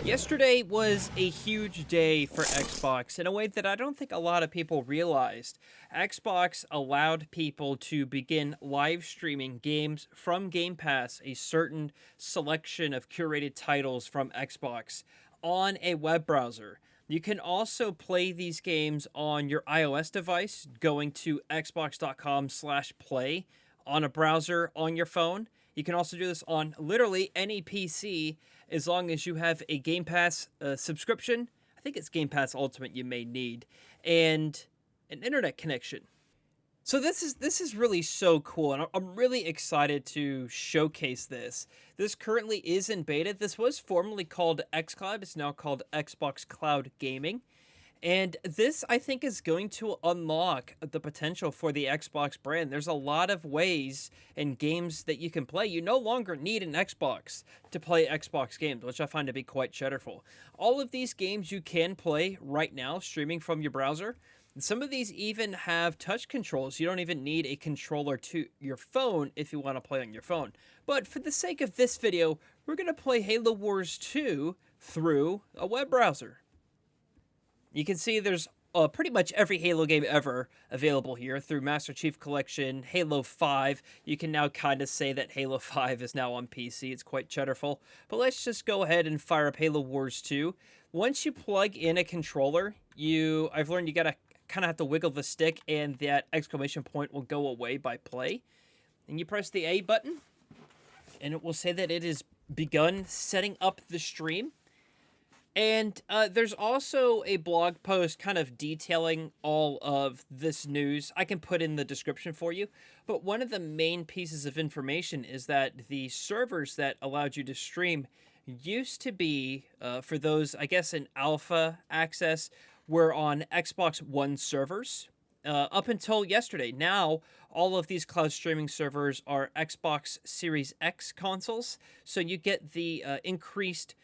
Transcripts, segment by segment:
Yesterday was a huge day for Xbox in a way that I don't think a lot of people realized. Xbox allowed people to begin live streaming games from Game Pass, a certain selection of curated titles from Xbox, on a web browser. You can also play these games on your iOS device, going to xbox.com/play on a browser on your phone. You can also do this on literally any PC as long as you have a Game Pass subscription. I think it's Game Pass Ultimate you may need, and an internet connection. So this is really so cool, and I'm really excited to showcase this. This currently is in beta. This was formerly called xCloud. It's now called Xbox Cloud Gaming. And this, I think, is going to unlock the potential for the Xbox brand. There's a lot of ways and games that you can play. You no longer need an Xbox to play Xbox games, which I find to be quite shudderful. All of these games you can play right now, streaming from your browser. And some of these even have touch controls. You don't even need a controller to your phone if you want to play on your phone. But for the sake of this video, we're going to play Halo Wars 2 through a web browser. You can see there's pretty much every Halo game ever available here through Master Chief Collection, Halo 5. You can now kind of say that Halo 5 is now on PC. It's quite cheddarful. But let's just go ahead and fire up Halo Wars 2. Once you plug in a controller, I've learned you gotta kind of have to wiggle the stick and that exclamation point will go away by play. And you press the A button and it will say that it has begun setting up the stream. And there's also a blog post kind of detailing all of this news. I can put in the description for you. But one of the main pieces of information is that the servers that allowed you to stream used to be, for those, I guess, in alpha access, were on Xbox One servers up until yesterday. Now, all of these cloud streaming servers are Xbox Series X consoles. So you get the increased...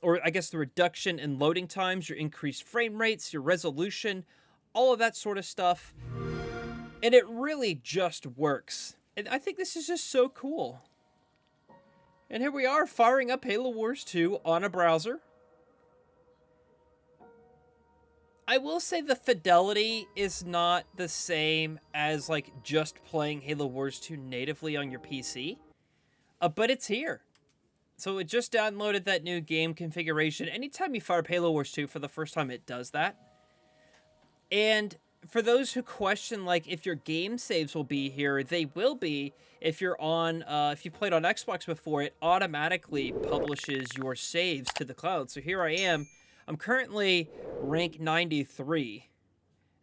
or I guess the reduction in loading times, your increased frame rates, your resolution, all of that sort of stuff. And it really just works. And I think this is just so cool. And here we are, firing up Halo Wars 2 on a browser. I will say the fidelity is not the same as like just playing Halo Wars 2 natively on your PC. But it's here. So it just downloaded that new game configuration. Anytime you fire up Halo Wars 2 for the first time, it does that. And for those who question, like, if your game saves will be here, they will be. If you're on, if you played on Xbox before, it automatically publishes your saves to the cloud. So here I am. I'm currently rank 93.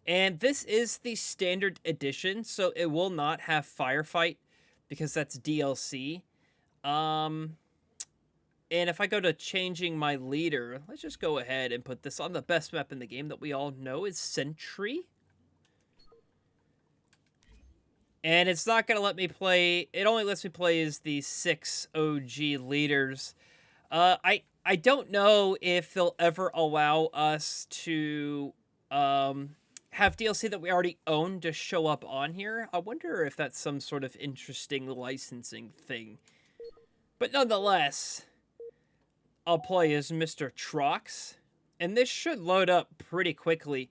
And this is the standard edition, so it will not have Firefight because that's DLC. And if I go to changing my leader, let's just go ahead and put this on the best map in the game that we all know is Sentry. And it's not going to let me play, it only lets me play as the 6 OG leaders. I don't know if they'll ever allow us to have DLC that we already own to show up on here. I wonder if that's some sort of interesting licensing thing. But nonetheless... I'll play as Mr. Trox, and this should load up pretty quickly,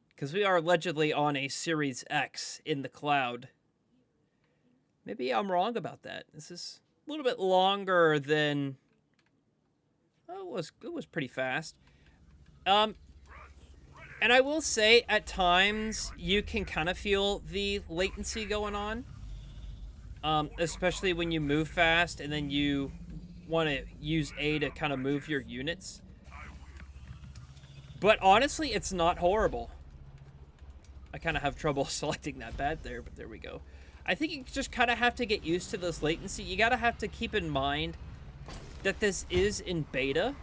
because we are allegedly on a Series X in the cloud. Maybe I'm wrong about that. This is a little bit longer than... Oh, it was pretty fast. And I will say, at times, you can kind of feel the latency going on, especially when you move fast, and then you... want to use A to kind of move your units. But honestly, it's not horrible. I kind of have trouble selecting that bad there, but there we go. I think you just kind of have to get used to this latency. You gotta have to keep in mind that this is in beta.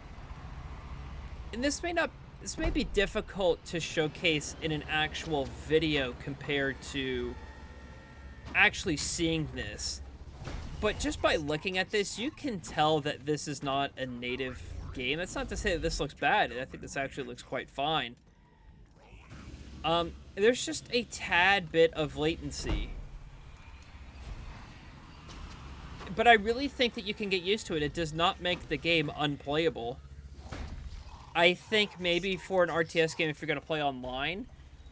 And this may be difficult to showcase in an actual video compared to actually seeing this. But just by looking at this, you can tell that this is not a native game. That's not to say that this looks bad. I think this actually looks quite fine. There's just a tad bit of latency. but I really think that you can get used to it. It does not make the game unplayable. I think maybe for an RTS game, if you're going to play online,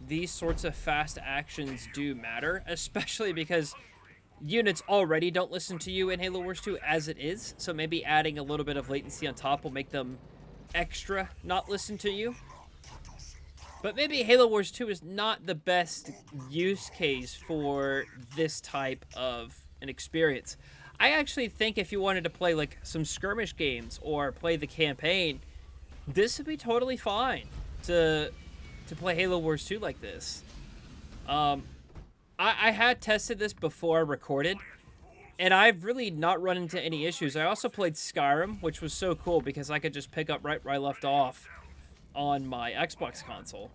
these sorts of fast actions do matter, especially because units already don't listen to you in Halo Wars 2 as it is, so maybe adding a little bit of latency on top will make them extra not listen to you. But maybe Halo Wars 2 is not the best use case for this type of an experience. I actually think if you wanted to play like some skirmish games or play the campaign, this would be totally fine to play Halo Wars 2 like this. I had tested this before I recorded, and I've really not run into any issues. I also played Skyrim, which was so cool because I could just pick up right where I left off on my Xbox console.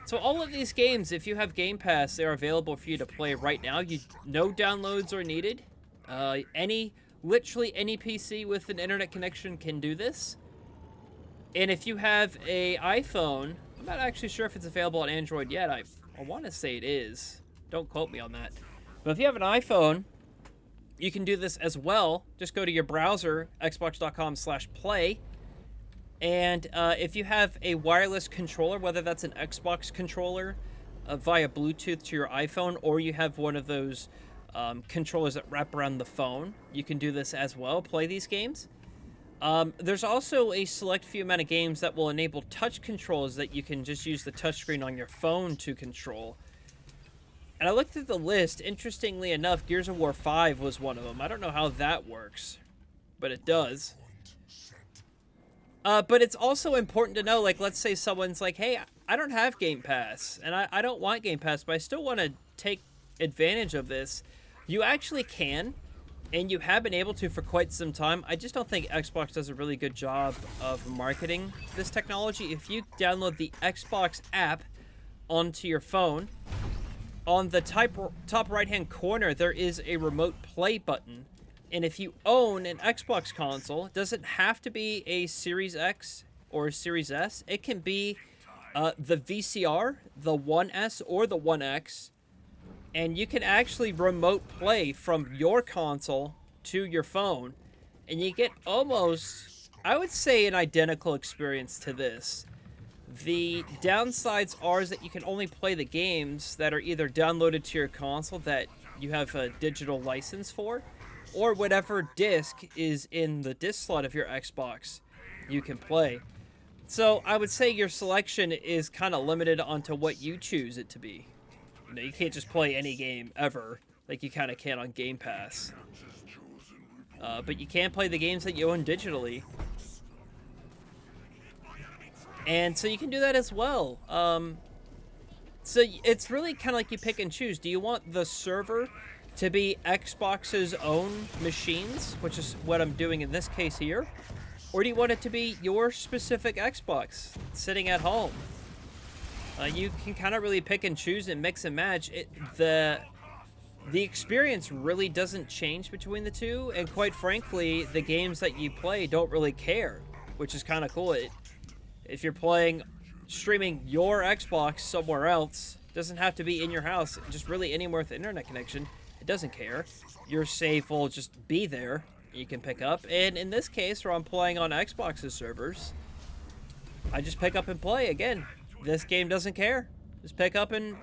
So all of these games, if you have Game Pass, they're available for you to play right now. No downloads are needed. Literally any PC with an internet connection can do this. And if you have a iPhone, I'm not actually sure if it's available on Android yet. I want to say it is. Don't quote me on that. But if you have an iPhone, you can do this as well. Just go to your browser, xbox.com/play. And if you have a wireless controller, whether that's an Xbox controller via Bluetooth to your iPhone, or you have one of those controllers that wrap around the phone, you can do this as well, play these games. There's also a select few amount of games that will enable touch controls that you can just use the touchscreen on your phone to control. And I looked at the list. Interestingly enough, Gears of War 5 was one of them. I don't know how that works, but it does. But it's also important to know, like, let's say someone's like, hey, I don't have Game Pass, and I don't want Game Pass, but I still want to take advantage of this. You actually can, and you have been able to for quite some time. I just don't think Xbox does a really good job of marketing this technology. If you download the Xbox app onto your phone, on the top right-hand corner, there is a remote play button. And if you own an Xbox console, it doesn't have to be a Series X or a Series S. It can be the VCR, the 1S, or the 1X. And you can actually remote play from your console to your phone. And you get almost, I would say, an identical experience to this. The downsides are that you can only play the games that are either downloaded to your console that you have a digital license for, or whatever disc is in the disc slot of your Xbox you can play. So I would say your selection is kind of limited onto what you choose it to be. You know, you can't just play any game ever like you kind of can on Game Pass. But you can play the games that you own digitally. And so you can do that as well. So it's really kind of like you pick and choose. Do you want the server to be Xbox's own machines, which is what I'm doing in this case here? Or do you want it to be your specific Xbox sitting at home? You can kind of really pick and choose and mix and match. The experience really doesn't change between the two, and quite frankly, the games that you play don't really care, which is kind of cool. If you're streaming your Xbox somewhere else, doesn't have to be in your house, just really anywhere with an internet connection. It doesn't care. Your save will just be there. You can pick up. And in this case, where I'm playing on Xbox's servers, I just pick up and play. Again, this game doesn't care. Just pick up and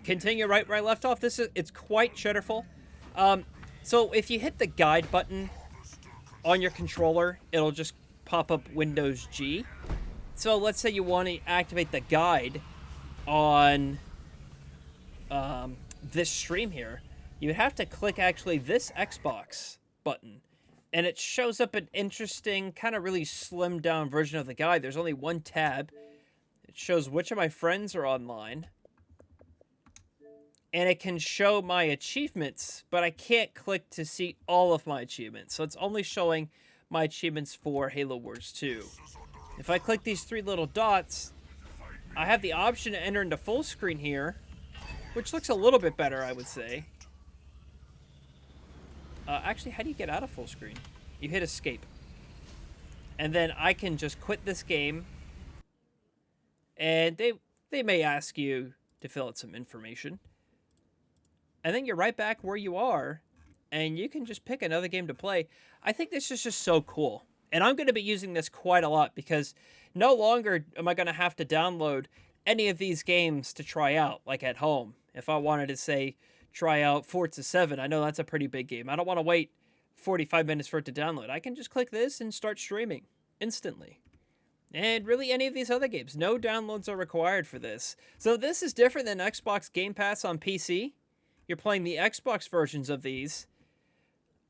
continue right where I left off. It's quite shutterful. So if you hit the guide button on your controller, it'll just pop up Windows G. So let's say you want to activate the guide on this stream here. You would have to click actually this Xbox button, and it shows up an interesting, kind of really slimmed down version of the guide. There's only one tab. It shows which of my friends are online, and it can show my achievements, but I can't click to see all of my achievements. So it's only showing my achievements for Halo Wars 2. If I click these three little dots, I have the option to enter into full screen here, which looks a little bit better, I would say. Actually, how do you get out of full screen? You hit escape. And then I can just quit this game. And they may ask you to fill out some information. And then you're right back where you are and you can just pick another game to play. I think this is just so cool. And I'm going to be using this quite a lot because no longer am I going to have to download any of these games to try out, like at home. If I wanted to, say, try out Forza 7, I know that's a pretty big game. I don't want to wait 45 minutes for it to download. I can just click this and start streaming instantly. And really any of these other games, no downloads are required for this. So this is different than Xbox Game Pass on PC. You're playing the Xbox versions of these.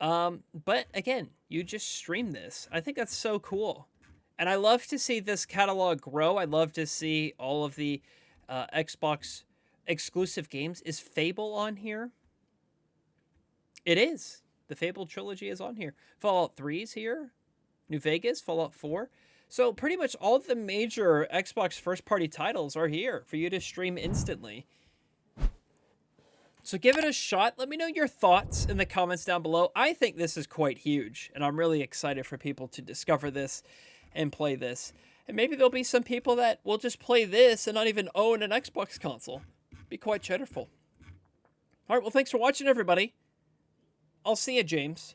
But again, you just stream this. I think that's so cool. And I love to see this catalog grow. I love to see all of the Xbox exclusive games. Is Fable on here? It is. The Fable trilogy is on here. Fallout 3 is here. New Vegas, Fallout 4. So pretty much all the major Xbox first-party titles are here for you to stream instantly. So give it a shot. Let me know your thoughts in the comments down below. I think this is quite huge, and I'm really excited for people to discover this and play this. And maybe there'll be some people that will just play this and not even own an Xbox console. Be quite cheddarful. All right, well, thanks for watching, everybody. I'll see you, James.